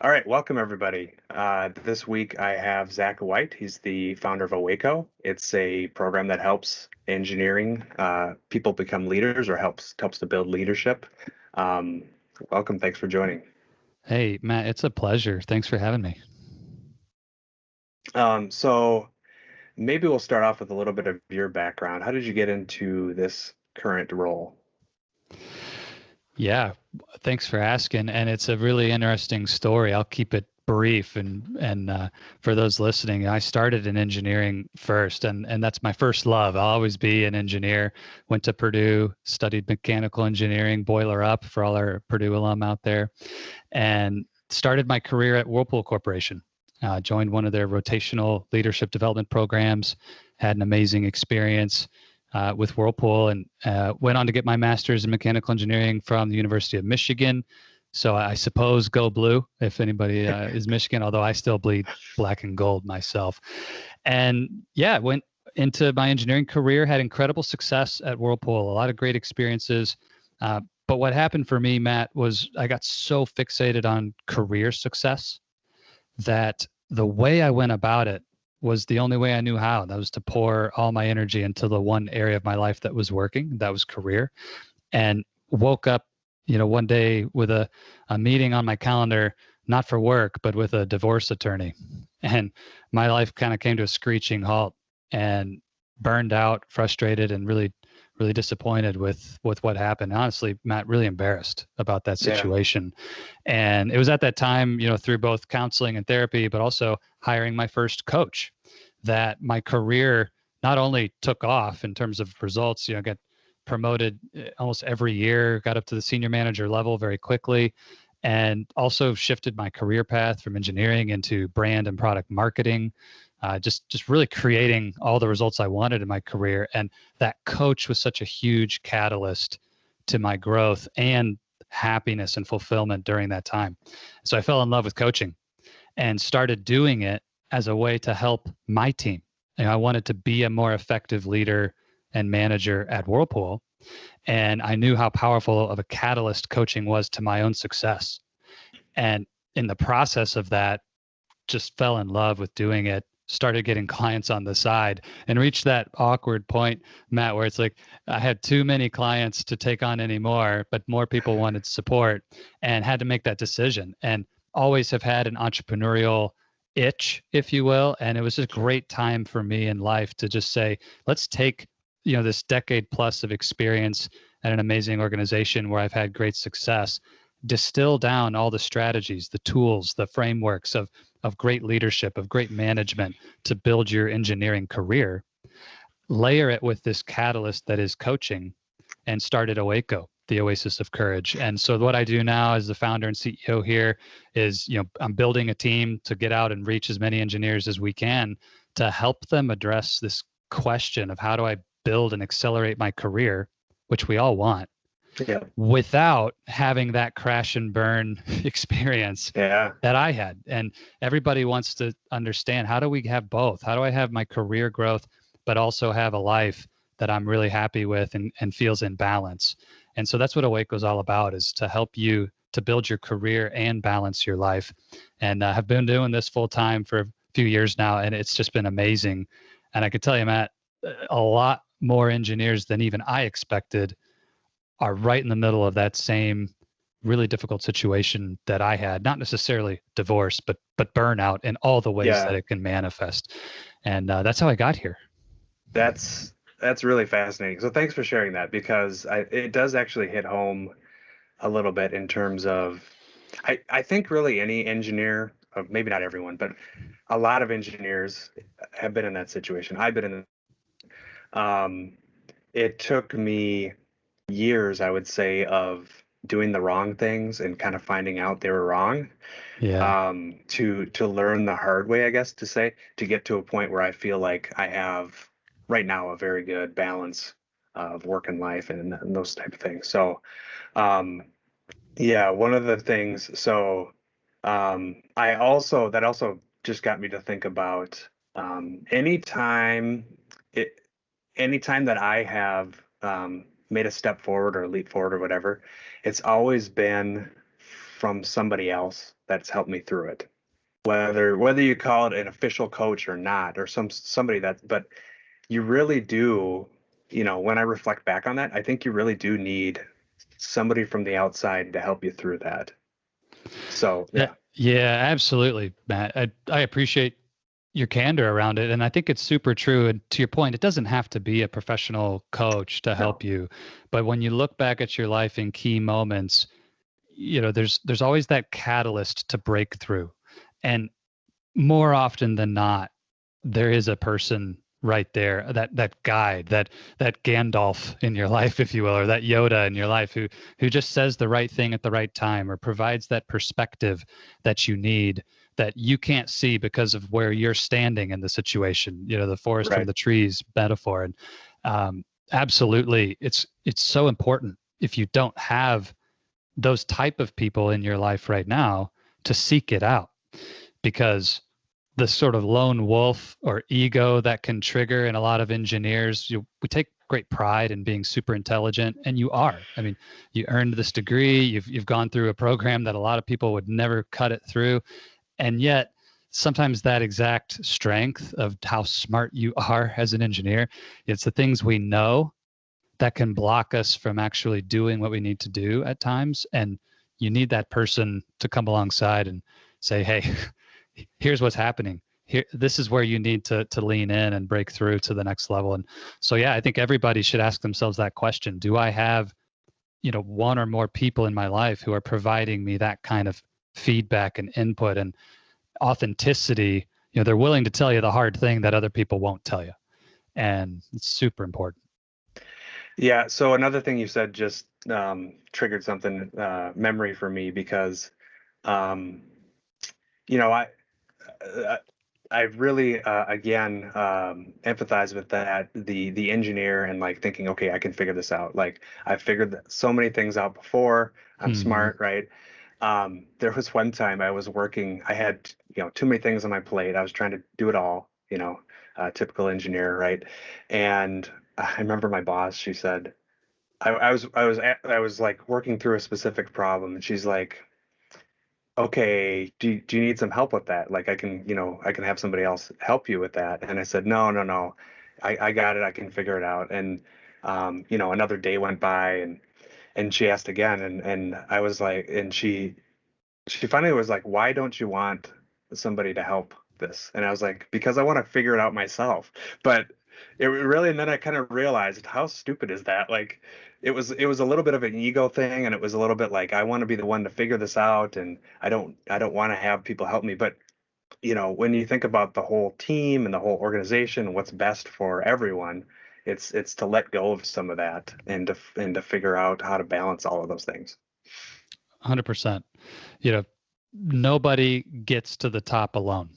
All right, welcome everybody. This week I have Zach White. He's the founder of OACO. It's a program that helps engineering people become leaders or helps to build leadership. Um, Welcome. Thanks for joining. Hey, Matt, it's a pleasure. Thanks for having me. So maybe we'll start off with a little bit of your background. How did you get into this current role? Yeah, thanks for asking. And it's a really interesting story. I'll keep it brief. And for those listening, I started in engineering first, and that's my first love. I'll always be an engineer. Went to Purdue, studied mechanical engineering, boiler up for all our Purdue alum out there, and started my career at Whirlpool Corporation. Joined one of their rotational leadership development programs, had an amazing experience with Whirlpool, and went on to get my master's in mechanical engineering from the University of Michigan. So I suppose go blue if anybody is Michigan, although I still bleed black and gold myself. And yeah, went into my engineering career, had incredible success at Whirlpool, a lot of great experiences. But what happened for me, Matt, was I got so fixated on career success that the way I went about it was the only way I knew how. That was to pour all my energy into the one area of my life that was working, that was career. And woke up, one day with a meeting on my calendar, not for work, but with a divorce attorney. And my life kind of came to a screeching halt and burned out, frustrated, and really disappointed with what happened. Honestly, Matt, really embarrassed about that Yeah. situation. And it was at that time, through both counseling and therapy, but also hiring my first coach, that my career not only took off in terms of results, got promoted almost every year, got up to the senior manager level very quickly, and also shifted my career path from engineering into brand and product marketing. Just really creating all the results I wanted in my career. And that coach was such a huge catalyst to my growth and happiness and fulfillment during that time. So I fell in love with coaching and started doing it as a way to help my team. I wanted to be a more effective leader and manager at Whirlpool. And I knew how powerful of a catalyst coaching was to my own success. And in the process of that, just fell in love with doing it, started getting clients on the side, and reached that awkward point, Matt, where it's like I had too many clients to take on anymore, but more people wanted support, and had to make that decision. And always have had an entrepreneurial itch, if you will. And it was a great time for me in life to just say, let's take, this decade plus of experience at an amazing organization where I've had great success, distill down all the strategies, the tools, the frameworks of great leadership, of great management to build your engineering career, layer it with this catalyst that is coaching, and started OACO, the Oasis of Courage. And so what I do now as the founder and CEO here is, I'm building a team to get out and reach as many engineers as we can to help them address this question of how do I build and accelerate my career, which we all want, Yeah. without having that crash and burn experience Yeah. that I had. And everybody wants to understand, how do we have both? How do I have my career growth, but also have a life that I'm really happy with and feels in balance? And so that's what Awake is all about, is to help you to build your career and balance your life. And I have been doing this full time for a few years now, and it's just been amazing. And I can tell you, Matt, a lot more engineers than even I expected are right in the middle of that same really difficult situation that I had, not necessarily divorce, but burnout in all the ways that Yeah. it can manifest. And that's how I got here. That's that's really fascinating. So thanks for sharing that because it does actually hit home a little bit in terms of I think really any engineer, maybe not everyone, but a lot of engineers have been in that situation. I've been in. Um, it took me years, I would say, of doing the wrong things and kind of finding out they were wrong, Yeah. to learn the hard way, I guess, to say, to get to a point where I feel like I have right now a very good balance of work and life and those type of things. So, um, yeah, one of the things. So, I also that also just got me to think about it, anytime that I have made a step forward or leap forward or whatever, it's always been from somebody else. that's helped me through it. Whether you call it an official coach or not, or somebody that, but you really do, when I reflect back on that, I think you really do need somebody from the outside to help you through that. So Yeah, yeah, yeah, absolutely, Matt. I appreciate your candor around it, and I think it's super true. And to your point, it doesn't have to be a professional coach to no, help you, but when you look back at your life in key moments, there's always that catalyst to break through, and more often than not, there is a person right there, that guide, that Gandalf in your life, if you will, or that Yoda in your life, who just says the right thing at the right time, or provides that perspective that you need, that you can't see because of where you're standing in the situation. The forest from right, the trees metaphor. And absolutely, it's so important, if you don't have those type of people in your life right now, to seek it out, because the sort of lone wolf or ego that can trigger in a lot of engineers, we take great pride in being super intelligent, and you are. I mean, you earned this degree, you've gone through a program that a lot of people would never cut it through, and yet sometimes that exact strength of how smart you are as an engineer, it's the things we know that can block us from actually doing what we need to do at times. And you need that person to come alongside and say, hey, here's what's happening here. This is where you need to lean in and break through to the next level. And so, yeah, I think everybody should ask themselves that question. Do I have, one or more people in my life who are providing me that kind of feedback and input and authenticity? They're willing to tell you the hard thing that other people won't tell you. And it's super important. yeah. So another thing you said just triggered something memory for me because um, you know I uh, I really again empathize with that, the engineer, and like thinking, okay, I can figure this out. Like I've figured so many things out before. I'm Hmm. smart, right? There was one time I was working. I had too many things on my plate. I was trying to do it all. Typical engineer, right? And I remember my boss. She said, I was like working through a specific problem, and she's like, okay, do you need some help with that? Like I can have somebody else help you with that. And I said, no, no, no, I got it. I can figure it out. And another day went by, and she asked again, and I was like, and she finally was like, why don't you want somebody to help this? And I was like, because I want to figure it out myself. But it really, and then I kind of realized, how stupid is that? Like it was a little bit of an ego thing, and it was a little bit like, I want to be the one to figure this out, and I don't want to have people help me. But when you think about the whole team and the whole organization, what's best for everyone, it's to let go of some of that, and to figure out how to balance all of those things. 100%. You know, Nobody gets to the top alone.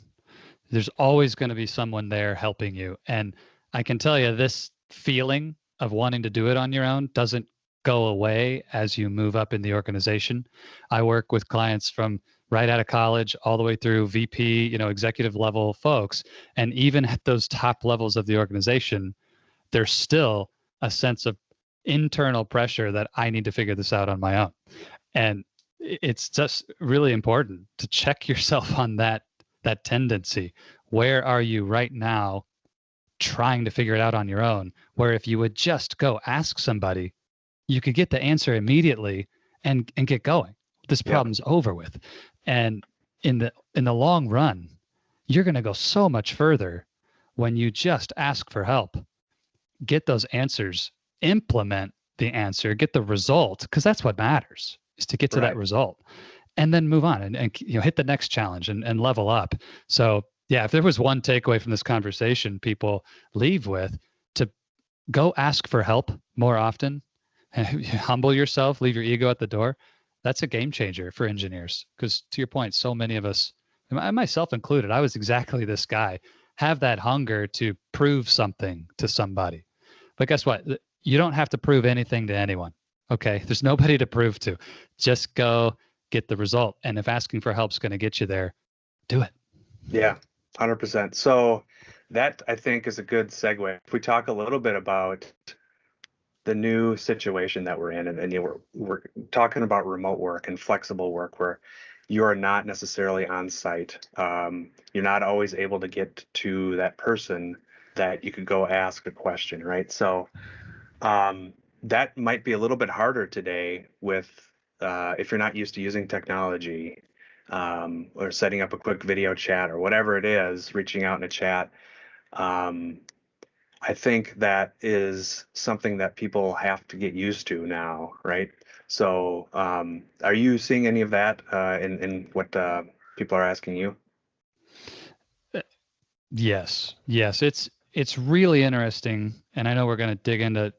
There's always going to be someone there helping you. And I can tell you, this feeling of wanting to do it on your own doesn't go away as you move up in the organization. I work with clients from right out of college all the way through VP, executive level folks. And even at those top levels of the organization, there's still a sense of internal pressure that I need to figure this out on my own. And it's just really important to check yourself on that tendency. Where are you right now trying to figure it out on your own? Where if you would just go ask somebody, you could get the answer immediately and get going. This Yep. problem's over with. And in the long run, you're going to go so much further when you just ask for help, get those answers, implement the answer, get the result, because that's what matters, is to get to that Right. result, and then move on and hit the next challenge and level up. So yeah, if there was one takeaway from this conversation people leave with, to go ask for help more often, humble yourself, leave your ego at the door. That's a game changer for engineers, because to your point, so many of us, myself included, I was exactly this guy, have that hunger to prove something to somebody. But guess what? You don't have to prove anything to anyone. Okay. There's nobody to prove to. Just go get the result. And if asking for help is going to get you there, do it. Yeah, 100%. So that, I think, is a good segue. If we talk a little bit about the new situation that we're in, and we're talking about remote work and flexible work, where you are not necessarily on site. You're not always able to get to that person that you could go ask a question, right? So that might be a little bit harder today with if you're not used to using technology, or setting up a quick video chat or whatever it is, reaching out in a chat. Um, I think that is something that people have to get used to now, right? So, are you seeing any of that in what people are asking you? Yes, it's really interesting, and I know we're going to dig into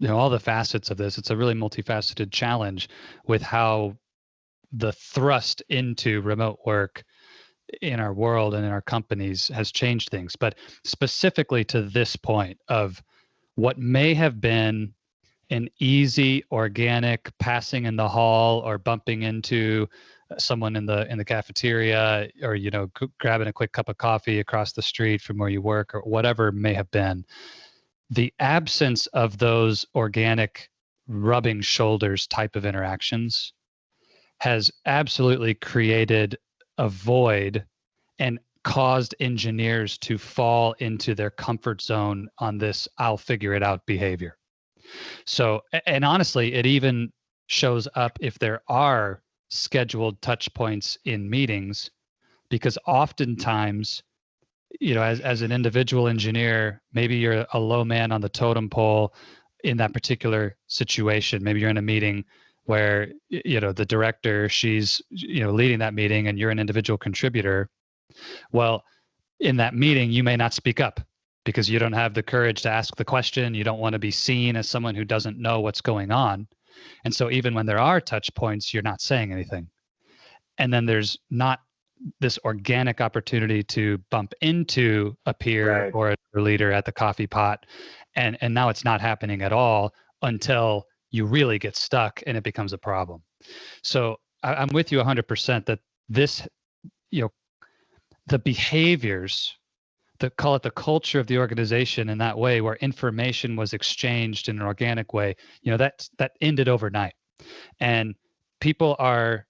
all the facets of this. It's a really multifaceted challenge with how the thrust into remote work in our world and in our companies has changed things. But specifically to this point of what may have been an easy, organic passing in the hall or bumping into someone in the cafeteria, or grabbing a quick cup of coffee across the street from where you work, or whatever it may have been, the absence of those organic rubbing shoulders type of interactions has absolutely created a void and caused engineers to fall into their comfort zone on this "I'll figure it out" behavior. So, and honestly, it even shows up if there are scheduled touch points in meetings, because oftentimes, as an individual engineer, maybe you're a low man on the totem pole in that particular situation. Maybe you're in a meeting where, the director, she's, leading that meeting, and you're an individual contributor. Well, in that meeting, you may not speak up because you don't have the courage to ask the question. You don't want to be seen as someone who doesn't know what's going on. And so even when there are touch points, you're not saying anything. And then there's not this organic opportunity to bump into a peer Right. or a leader at the coffee pot. And now it's not happening at all until you really get stuck and it becomes a problem. So I'm with you 100% that this, the behaviors, call it the culture of the organization in that way, where information was exchanged in an organic way, that ended overnight. And people are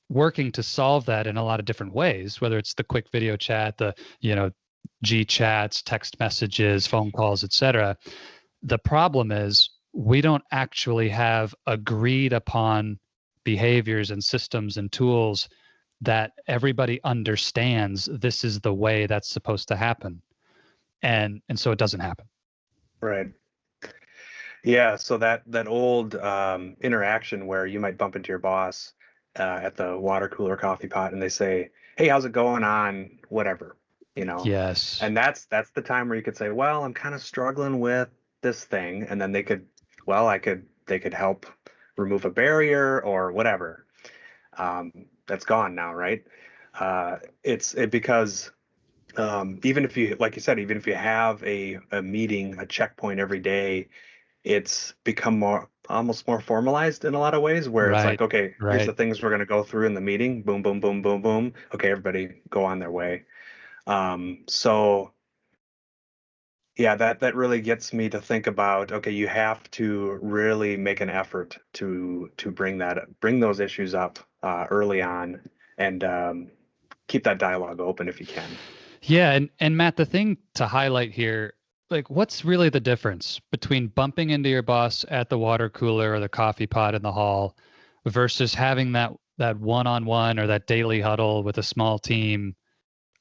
working to solve that in a lot of different ways, whether it's the quick video chat, the, G chats, text messages, phone calls, etc. The problem is we don't actually have agreed upon behaviors and systems and tools that everybody understands this is the way that's supposed to happen. And so it doesn't happen. Right. Yeah. So that old interaction where you might bump into your boss at the water cooler coffee pot, and they say, "Hey, how's it going on whatever?" Yes. And that's the time where you could say, "Well, I'm kind of struggling with this thing," and then they could help remove a barrier or whatever. That's gone now, right? It's because even if you, like you said, even if you have a meeting, a checkpoint every day, it's become almost more formalized in a lot of ways, where it's like, Right. okay, here's Right. the things we're going to go through in the meeting. Boom, boom, boom, boom, boom. Okay, everybody go on their way. So yeah, that really gets me to think about, okay, you have to really make an effort to bring those issues up early on, and keep that dialogue open if you can. Yeah, and Matt, the thing to highlight here, like, what's really the difference between bumping into your boss at the water cooler or the coffee pot in the hall versus having that one-on-one or that daily huddle with a small team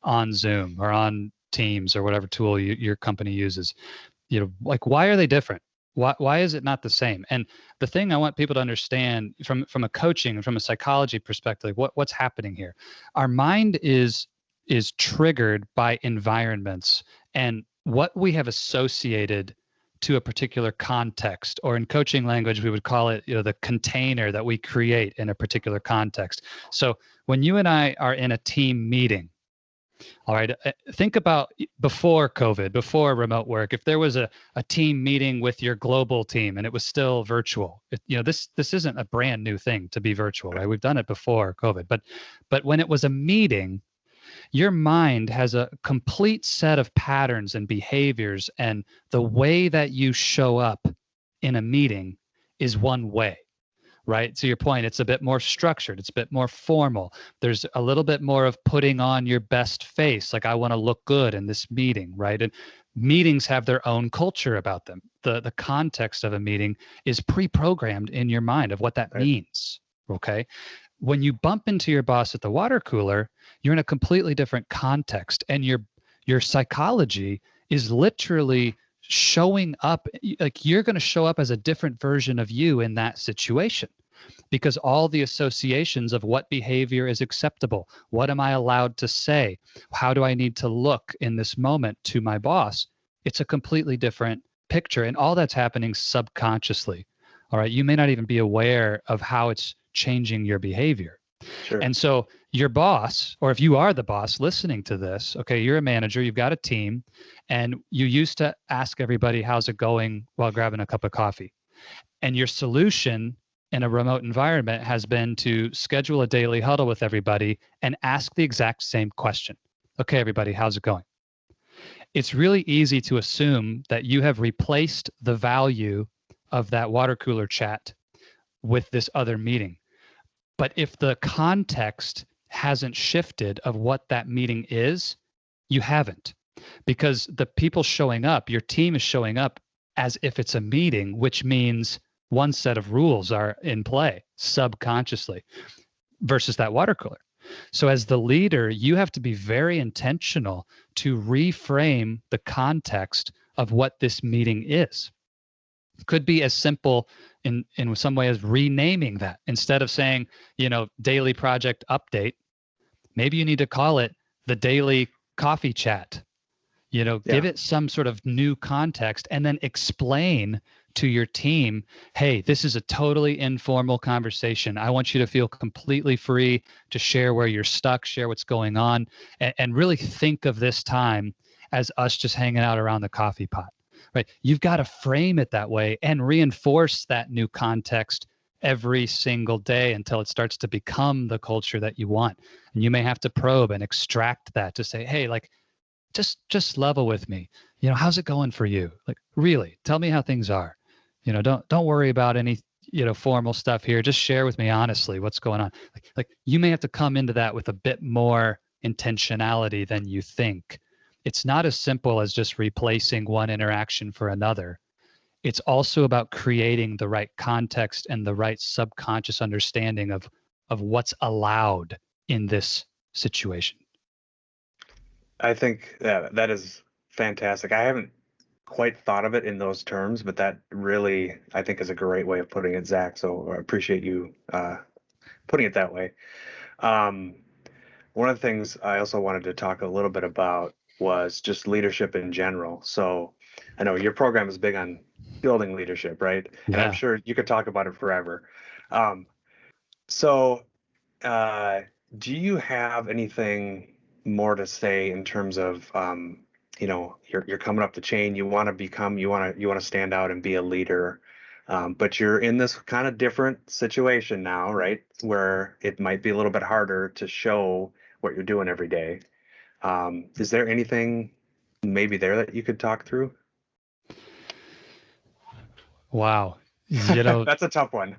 on Zoom or on Teams or whatever tool your company uses? Like, why are they different? Why is it not the same? And the thing I want people to understand from a coaching and from a psychology perspective, what's happening here? Our mind is triggered by environments and what we have associated to a particular context, or in coaching language we would call it, the container that we create in a particular context. So when you and I are in a team meeting, all right, think about before COVID, before remote work. If there was a team meeting with your global team and it was still virtual, this isn't a brand new thing to be virtual, right? We've done it before COVID, but when it was a meeting, your mind has a complete set of patterns and behaviors, and the way that you show up in a meeting is one way, right? To your point, it's a bit more structured, it's a bit more formal. There's a little bit more of putting on your best face, like I want to look good in this meeting, right? And meetings have their own culture about them. The context of a meeting is pre-programmed in your mind of what that Right. means, okay? When you bump into your boss at the water cooler, you're in a completely different context, and your psychology is literally showing up, like you're going to show up as a different version of you in that situation, because all the associations of what behavior is acceptable, what am I allowed to say, how do I need to look in this moment to my boss, it's a completely different picture, and all that's happening subconsciously. All right, you may not even be aware of how it's changing your behavior. Sure. And so your boss, or if you are the boss listening to this, okay, you're a manager, you've got a team, and you used to ask everybody, how's it going, while grabbing a cup of coffee. And your solution in a remote environment has been to schedule a daily huddle with everybody and ask the exact same question. Okay, everybody, how's it going? It's really easy to assume that you have replaced the value of that water cooler chat with this other meeting. But if the context hasn't shifted of what that meeting is, you haven't. Because the people showing up, your team is showing up as if it's a meeting, which means one set of rules are in play subconsciously versus that water cooler. So as the leader, you have to be very intentional to reframe the context of what this meeting is. It could be as simple in some way as renaming that. Instead of saying, daily project update, maybe you need to call it the daily coffee chat. Give it some sort of new context, and then explain to your team, hey, this is a totally informal conversation. I want you to feel completely free to share where you're stuck, share what's going on, and really think of this time as us just hanging out around the coffee pot, right? You've got to frame it that way and reinforce that new context every single day until it starts to become the culture that you want. And you may have to probe and extract that to say, hey, like, just level with me. How's it going for you? Like, really, tell me how things are. Don't worry about any, formal stuff here. Just share with me honestly what's going on. Like you may have to come into that with a bit more intentionality than you think. It's not as simple as just replacing one interaction for another. It's also about creating the right context and the right subconscious understanding of what's allowed in this situation. I think that is fantastic. I haven't quite thought of it in those terms, but that really, I think, is a great way of putting it, Zach. So I appreciate you putting it that way. One of the things I also wanted to talk a little bit about was just leadership in general. So I know your program is big on building leadership, right? And I'm sure you could talk about it forever. So do you have anything more to say in terms of you're coming up the chain, you want to stand out and be a leader, but you're in this kind of different situation now, right, where it might be a little bit harder to show what you're doing every day. Is there anything maybe there that you could talk through? Wow. That's a tough one.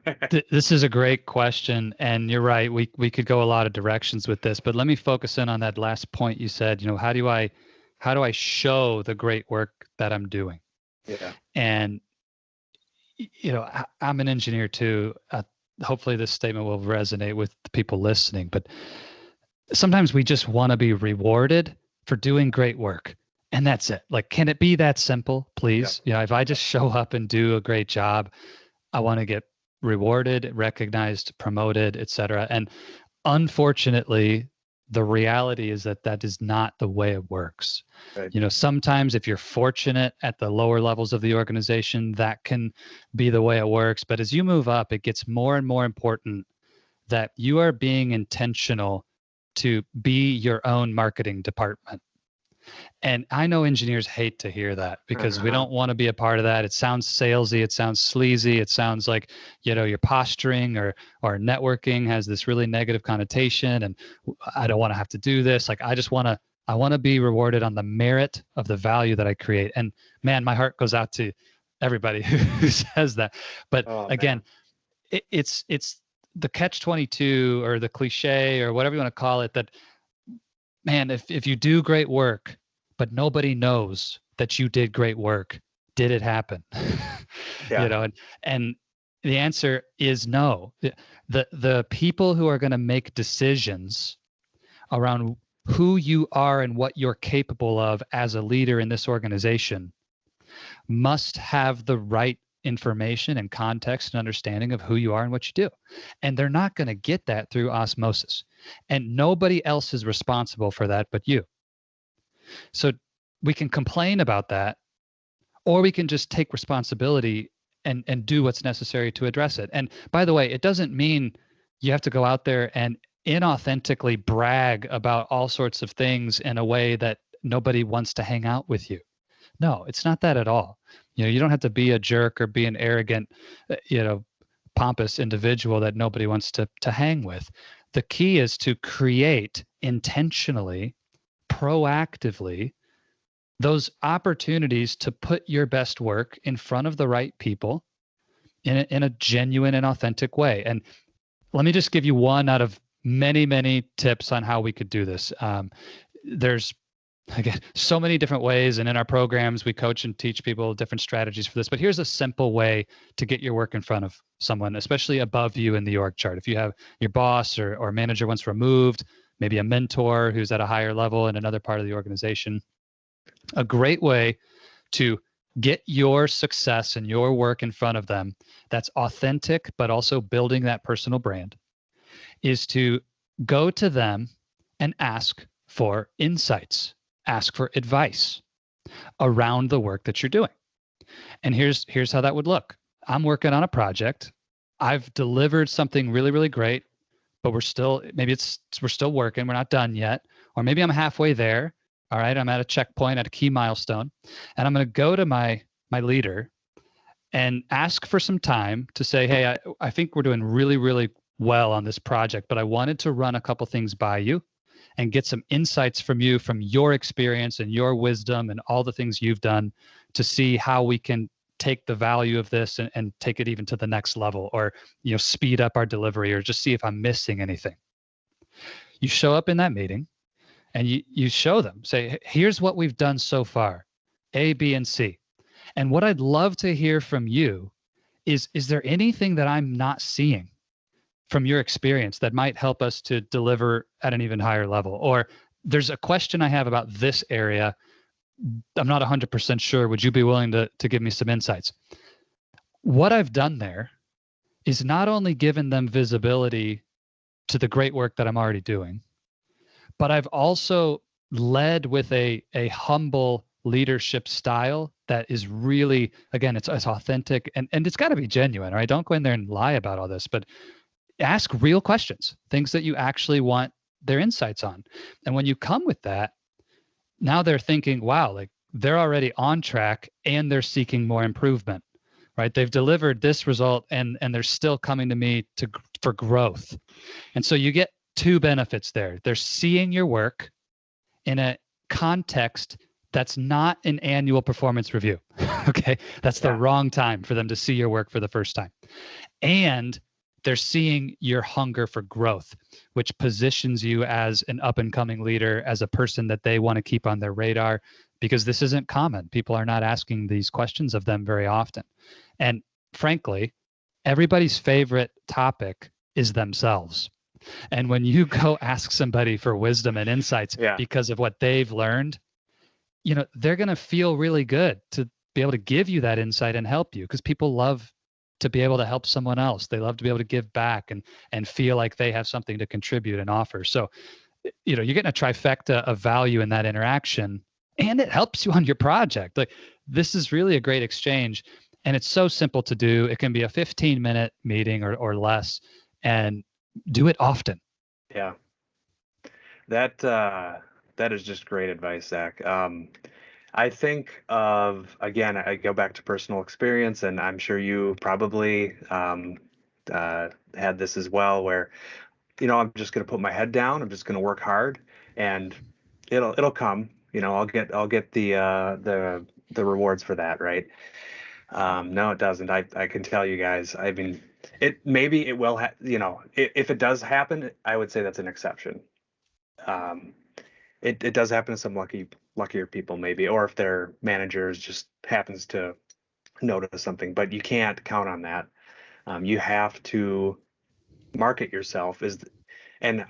This is a great question, and you're right. We could go a lot of directions with this, but let me focus in on that last point you said. How do I show the great work that I'm doing? Yeah. And I'm an engineer too. Hopefully, this statement will resonate with the people listening. But sometimes we just want to be rewarded for doing great work, and that's it. Like, can it be that simple, please? Yeah. If I just show up and do a great job, I want to get rewarded, recognized, promoted, etc. And unfortunately, the reality is that is not the way it works. Right. Sometimes if you're fortunate at the lower levels of the organization, that can be the way it works. But as you move up, it gets more and more important that you are being intentional to be your own marketing department. And I know engineers hate to hear that because we don't want to be a part of that. It sounds salesy. It sounds sleazy. It sounds like, you're posturing or networking has this really negative connotation. And I don't want to have to do this. Like, I want to be rewarded on the merit of the value that I create. And man, my heart goes out to everybody who says that. But again, it's the catch-22 or the cliche or whatever you want to call it, that, man, if you do great work, but nobody knows that you did great work, did it happen? Yeah. And the answer is no. The people who are going to make decisions around who you are and what you're capable of as a leader in this organization must have the right information and context and understanding of who you are and what you do. And they're not going to get that through osmosis. And nobody else is responsible for that but you. So we can complain about that, or we can just take responsibility and do what's necessary to address it. And by the way, it doesn't mean you have to go out there and inauthentically brag about all sorts of things in a way that nobody wants to hang out with you. No, it's not that at all. You don't have to be a jerk or be an arrogant, pompous individual that nobody wants to hang with. The key is to create intentionally, proactively, those opportunities to put your best work in front of the right people in a genuine and authentic way. And let me just give you one out of many, many tips on how we could do this. There's, again, so many different ways, and in our programs we coach and teach people different strategies for this, but here's a simple way to get your work in front of someone, especially above you in the org chart. If you have your boss or manager once removed, maybe a mentor who's at a higher level in another part of the organization, a great way to get your success and your work in front of them that's authentic but also building that personal brand is to go to them and ask for insights, ask for advice around the work that you're doing. And here's how that would look. I'm working on a project. I've delivered something really, really great, but we're still working. We're not done yet. Or maybe I'm halfway there. All right, I'm at a checkpoint, at a key milestone, and I'm going to go to my leader and ask for some time to say, hey, I think we're doing really, really well on this project, but I wanted to run a couple things by you and get some insights from you, from your experience and your wisdom and all the things you've done, to see how we can take the value of this and take it even to the next level, or speed up our delivery, or just see if I'm missing anything. You show up in that meeting and you show them, say, here's what we've done so far, A, B, and C. And what I'd love to hear from you is there anything that I'm not seeing from your experience that might help us to deliver at an even higher level? Or there's a question I have about this area. I'm not 100% sure. Would you be willing to give me some insights? What I've done there is not only given them visibility to the great work that I'm already doing, but I've also led with a humble leadership style that is really, again, it's authentic and it's got to be genuine, right? Don't go in there and lie about all this, but ask real questions, things that you actually want their insights on. And when you come with that, now they're thinking, wow, like they're already on track and they're seeking more improvement, right? They've delivered this result and they're still coming to me for growth. And so you get two benefits there. They're seeing your work in a context that's not an annual performance review. Okay. That's the wrong time for them to see your work for the first time. And they're seeing your hunger for growth, which positions you as an up and coming leader, as a person that they want to keep on their radar, because this isn't common. People are not asking these questions of them very often. And frankly, everybody's favorite topic is themselves. And when you go ask somebody for wisdom and insights because of what they've learned, they're going to feel really good to be able to give you that insight and help you, because people love to be able to help someone else. They love to be able to give back and feel like they have something to contribute and offer. So, you're getting a trifecta of value in that interaction, and it helps you on your project. Like, this is really a great exchange, and it's so simple to do. It can be a 15-minute meeting or less, and do it often. Yeah. That is just great advice, Zach. I think again, I go back to personal experience, and I'm sure you probably had this as well, where, I'm just going to put my head down. I'm just going to work hard, and it'll come. I'll get the rewards for that, right? No, it doesn't. I can tell you guys. I mean, maybe it will if it does happen, I would say that's an exception. Um, it does happen to some luckier people maybe, or if their managers just happens to notice something, but you can't count on that. You have to market yourself and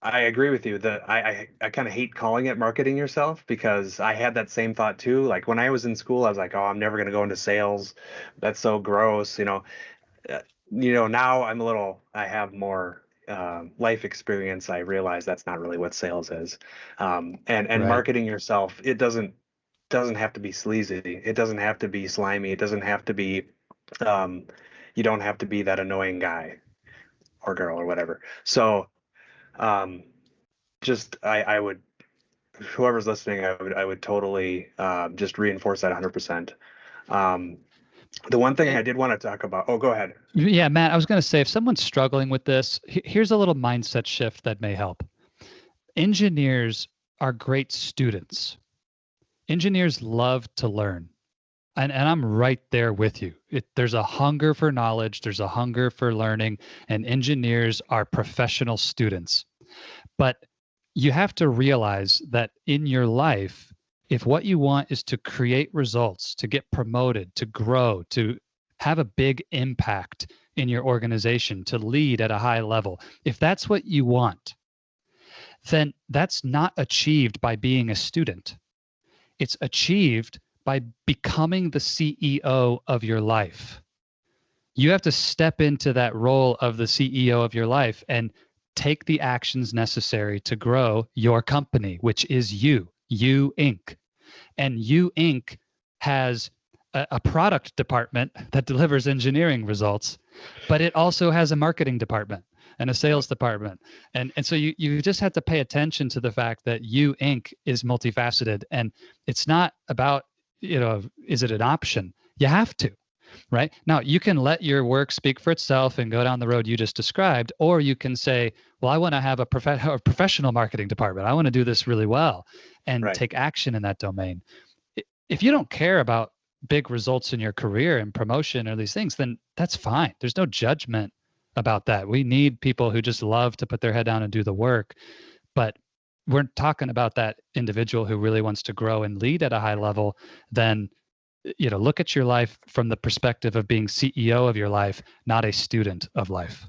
I agree with you that I kind of hate calling it marketing yourself, because I had that same thought too. Like when I was in school, I was like, oh, I'm never going to go into sales. That's so gross. Uh, now I have more life experience. I realize that's not really what sales is. And Right. marketing yourself, it doesn't have to be sleazy. It doesn't have to be slimy. It doesn't have to be, um, you don't have to be that annoying guy or girl or whatever. So, um, I would, whoever's listening, I would totally just reinforce that 100%. Um, the one thing I did want to talk about. Oh, go ahead. Yeah, Matt, I was going to say if someone's struggling with this, here's a little mindset shift that may help. Engineers are great students. Engineers love to learn. And I'm right there with you. There's a hunger for knowledge, there's a hunger for learning, and engineers are professional students. But you have to realize that in your life, if what you want is to create results, to get promoted, to grow, to have a big impact in your organization, to lead at a high level, if that's what you want, then that's not achieved by being a student. It's achieved by becoming the CEO of your life. You have to step into that role of the CEO of your life and take the actions necessary to grow your company, which is you Inc. And you Inc. has a product department that delivers engineering results, but it also has a marketing department and a sales department. And so you just have to pay attention to the fact that you Inc. is multifaceted, and it's not about, is it an option? You have to. Right now, you can let your work speak for itself and go down the road you just described, or you can say, well, I want to have a professional marketing department. I want to do this really well and Right. take action in that domain. If you don't care about big results in your career and promotion or these things, then that's fine. There's no judgment about that. We need people who just love to put their head down and do the work. But we're talking about that individual who really wants to grow and lead at a high level. Then look at your life from the perspective of being CEO of your life, not a student of life.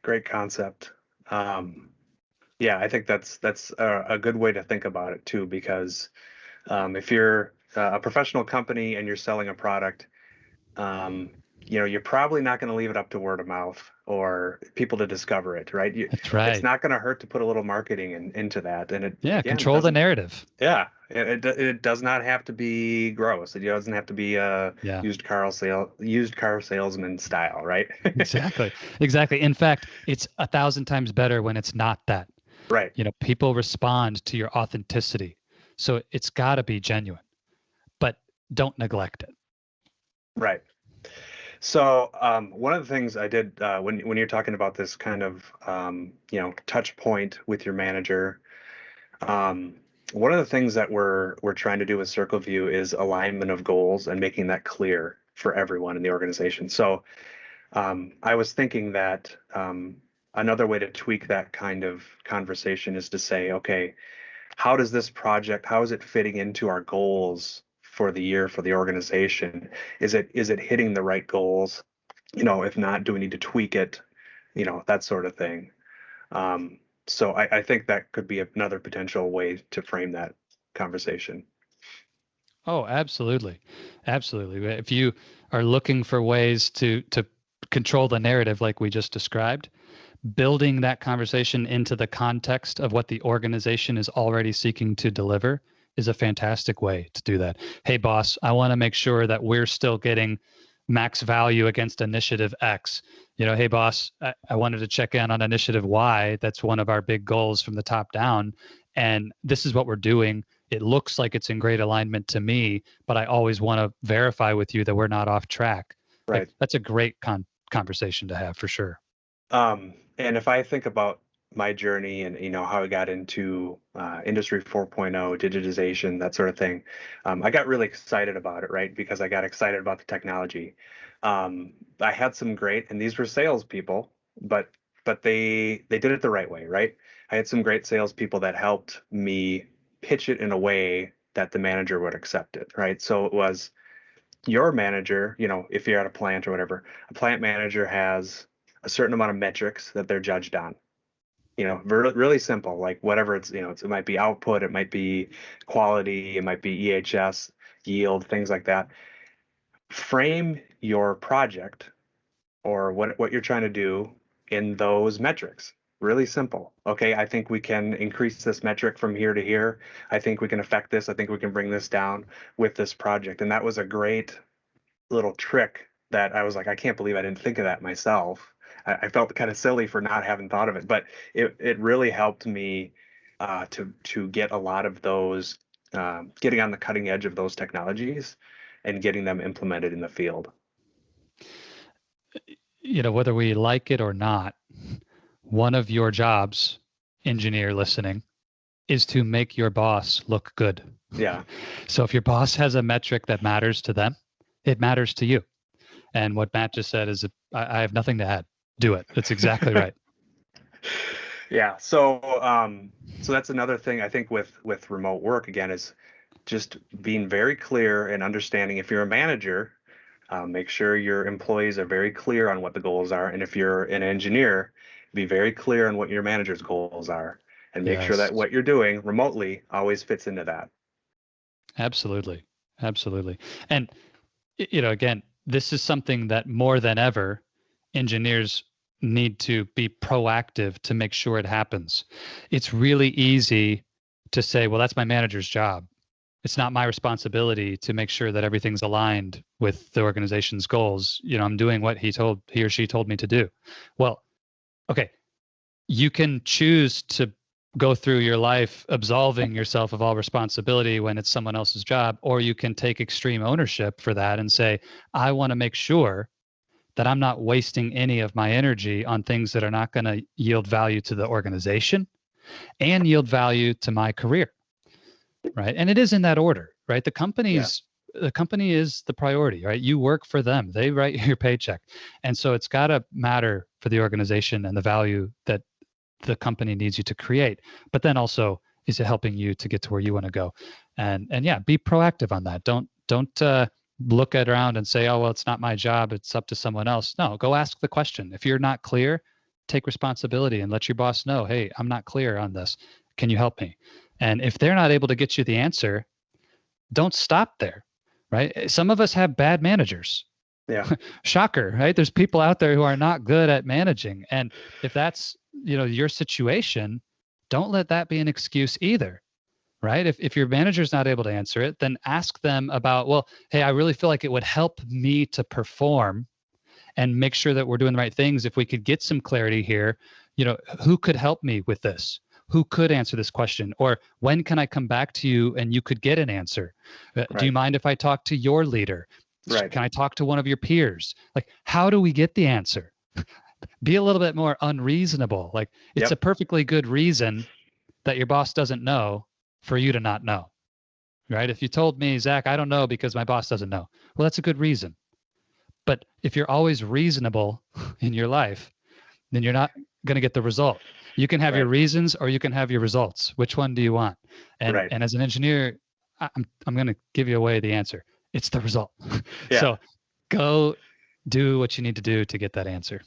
Great concept. Yeah, I think that's a good way to think about it too, because if you're a professional company and you're selling a product, um, you're probably not going to leave it up to word of mouth or people to discover it, right? That's It's right. not going to hurt to put a little marketing into that, and it Yeah, again control the doesn't. narrative. Yeah, it does not have to be gross. It doesn't have to be a Yeah, used car salesman style, right? exactly. Exactly. In fact, it's 1,000 times better when it's not that. Right, People respond to your authenticity. So it's got to be genuine, but don't neglect it. right. So one of the things I did when you're talking about this kind of touch point with your manager, um, one of the things that we're trying to do with Circle View is alignment of goals and making that clear for everyone in the organization. So I was thinking that another way to tweak that kind of conversation is to say, okay, how is it fitting into our goals for the year for the organization? Is it hitting the right goals? If not, do we need to tweak it? That sort of thing. So I think that could be another potential way to frame that conversation. Oh, absolutely. Absolutely. If you are looking for ways to control the narrative like we just described, building that conversation into the context of what the organization is already seeking to deliver is a fantastic way to do that. Hey, boss, I want to make sure that we're still getting max value against initiative X. Hey, boss, I wanted to check in on initiative Y. That's one of our big goals from the top down. And this is what we're doing. It looks like it's in great alignment to me, but I always want to verify with you that we're not off track. Like Right. that's a great conversation to have for sure. And if I think about my journey and how I got into Industry 4.0, digitization, that sort of thing, I got really excited about it, right? Because I got excited about the technology. I had some great, and these were salespeople, but they did it the right way, right? I had some great salespeople that helped me pitch it in a way that the manager would accept it, right? So it was your manager, if you're at a plant or whatever, a plant manager has a certain amount of metrics that they're judged on. Really simple, like whatever it might be output, it might be quality, it might be EHS, yield, things like that. Frame your project or what you're trying to do in those metrics. Really simple. Okay, I think we can increase this metric from here to here. I think we can affect this. I think we can bring this down with this project. And that was a great little trick that I was like, I can't believe I didn't think of that myself. I felt kind of silly for not having thought of it, but it really helped me to get a lot of those, getting on the cutting edge of those technologies and getting them implemented in the field. Whether we like it or not, one of your jobs, engineer listening, is to make your boss look good. Yeah. So if your boss has a metric that matters to them, it matters to you. And what Matt just said is, I have nothing to add. Do it. That's exactly right. Yeah. So that's another thing I think with remote work, again, is just being very clear and understanding. If you're a manager, make sure your employees are very clear on what the goals are. And if you're an engineer, be very clear on what your manager's goals are, and make sure that what you're doing remotely always fits into that. Absolutely. Absolutely. And, again, this is something that more than ever, engineers need to be proactive to make sure it happens. It's really easy to say, well, that's my manager's job. It's not my responsibility to make sure that everything's aligned with the organization's goals. I'm doing what he or she told me to do. Well, okay, you can choose to go through your life absolving yourself of all responsibility when it's someone else's job, or you can take extreme ownership for that and say, I want to make sure that I'm not wasting any of my energy on things that are not going to yield value to the organization and yield value to my career. Right. And it is in that order, right? The company is the priority, right? You work for them. They write your paycheck. And so it's got to matter for the organization and the value that the company needs you to create. But then also, is it helping you to get to where you want to go? And yeah, be proactive on that. Don't look around and say, oh, well, it's not my job. It's up to someone else. No, go ask the question. If you're not clear, take responsibility and let your boss know, hey, I'm not clear on this. Can you help me? And if they're not able to get you the answer, don't stop there, right? Some of us have bad managers. Yeah. Shocker, right? There's people out there who are not good at managing. And if that's, your situation, don't let that be an excuse either, right? If your manager's not able to answer it, then ask them about, well, hey, I really feel like it would help me to perform and make sure that we're doing the right things. If we could get some clarity here, who could help me with this? Who could answer this question? Or when can I come back to you and you could get an answer? Right. Do you mind if I talk to your leader? Right. Can I talk to one of your peers? Like, how do we get the answer? Be a little bit more unreasonable. Like, it's a perfectly good reason that your boss doesn't know for you to not know, right? If you told me, Zach, I don't know because my boss doesn't know. Well, that's a good reason. But if you're always reasonable in your life, then you're not going to get the result. You can have your reasons or you can have your results. Which one do you want? And as an engineer, I'm going to give you away the answer. It's the result. Yeah. So go do what you need to do to get that answer.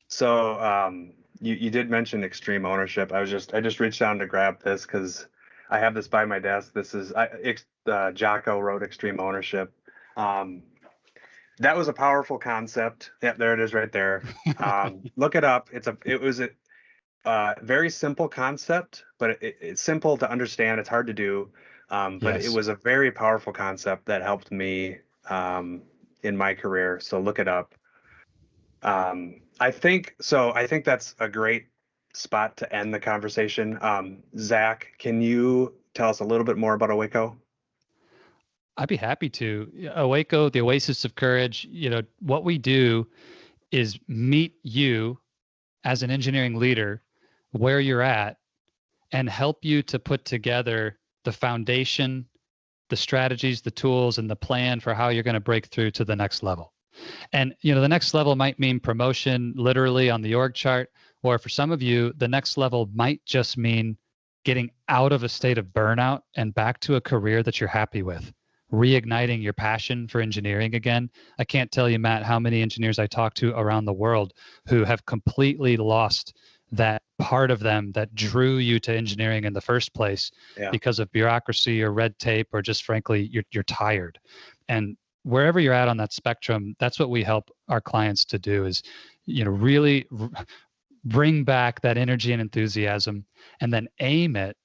So you did mention extreme ownership. I just reached down to grab this because I have this by my desk. This is Jocko wrote Extreme Ownership. That was a powerful concept. Yeah, there it is right there. Look it up. It was a very simple concept, but it's simple to understand. It's hard to do. But it was a very powerful concept that helped me in my career. So look it up. I think that's a great spot to end the conversation. Zach, can you tell us a little bit more about OACO? I'd be happy to. OACO, the Oasis of Courage, what we do is meet you as an engineering leader where you're at and help you to put together the foundation, the strategies, the tools, and the plan for how you're going to break through to the next level. And, the next level might mean promotion literally on the org chart, or for some of you, the next level might just mean getting out of a state of burnout and back to a career that you're happy with, reigniting your passion for engineering again. I can't tell you, Matt, how many engineers I talk to around the world who have completely lost that part of them that drew you to engineering in the first place because of bureaucracy or red tape, or just frankly, you're tired. And wherever you're at on that spectrum, that's what we help our clients to do is, really bring back that energy and enthusiasm, and then aim it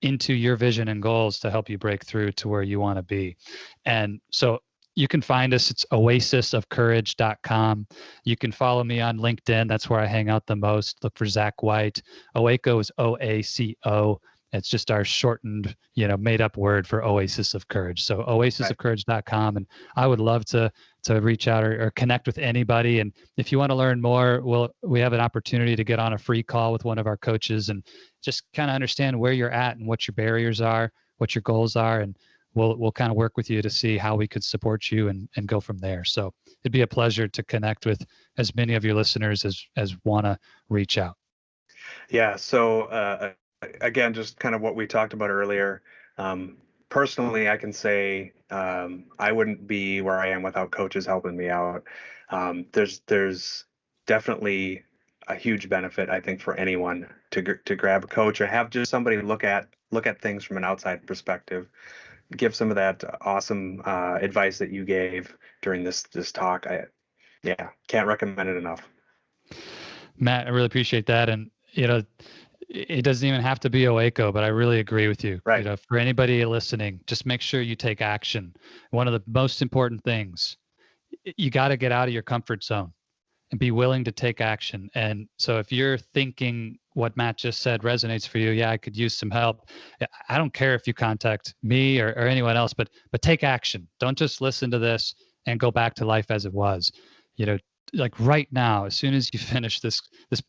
into your vision and goals to help you break through to where you want to be. And so you can find us. It's oasisofcourage.com. You can follow me on LinkedIn. That's where I hang out the most. Look for Zach White. OACO is OACO. It's just our shortened, made up word for Oasis of Courage. So oasisofcourage.com. And I would love to reach out or connect with anybody. And if you want to learn more, we have an opportunity to get on a free call with one of our coaches and just kind of understand where you're at and what your barriers are, what your goals are. And we'll kind of work with you to see how we could support you and go from there. So it'd be a pleasure to connect with as many of your listeners as want to reach out. Yeah. So, again, just kind of what we talked about earlier. Personally, I can say I wouldn't be where I am without coaches helping me out. There's definitely a huge benefit, I think, for anyone to grab a coach or have just somebody look at things from an outside perspective. Give some of that awesome advice that you gave during this talk. Can't recommend it enough. Matt, I really appreciate that, and it doesn't even have to be OACO, but I really agree with you. Right. For anybody listening, just make sure you take action. One of the most important things, you got to get out of your comfort zone and be willing to take action. And so if you're thinking what Matt just said resonates for you, yeah, I could use some help. I don't care if you contact me or anyone else, but take action. Don't just listen to this and go back to life as it was. Like right now, as soon as you finish this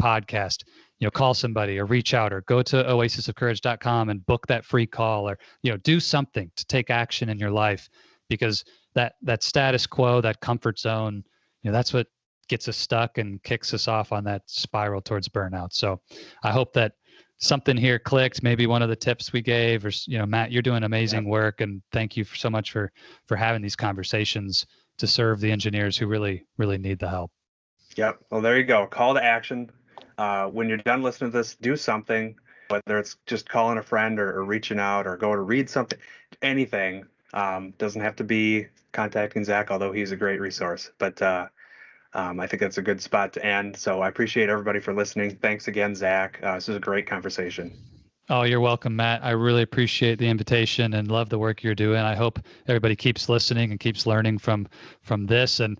podcast, call somebody or reach out or go to oasisofcourage.com and book that free call, or do something to take action in your life, because that status quo, that comfort zone, that's what gets us stuck and kicks us off on that spiral towards burnout. So I hope that something here clicked, maybe one of the tips we gave, or Matt, you're doing amazing work, and thank you so much for having these conversations to serve the engineers who really need the help. Yep. Well, there you go. Call to action. When you're done listening to this, do something, whether it's just calling a friend or reaching out or go to read something, anything. Doesn't have to be contacting Zach, although he's a great resource. But I think that's a good spot to end. So I appreciate everybody for listening. Thanks again, Zach. This was a great conversation. Oh, you're welcome, Matt. I really appreciate the invitation and love the work you're doing. I hope everybody keeps listening and keeps learning from this, and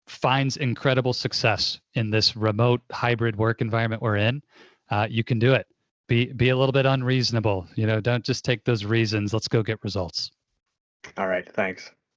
finds incredible success in this remote hybrid work environment we're in. You can do it. Be a little bit unreasonable. Don't just take those reasons. Let's go get results. All right. Thanks.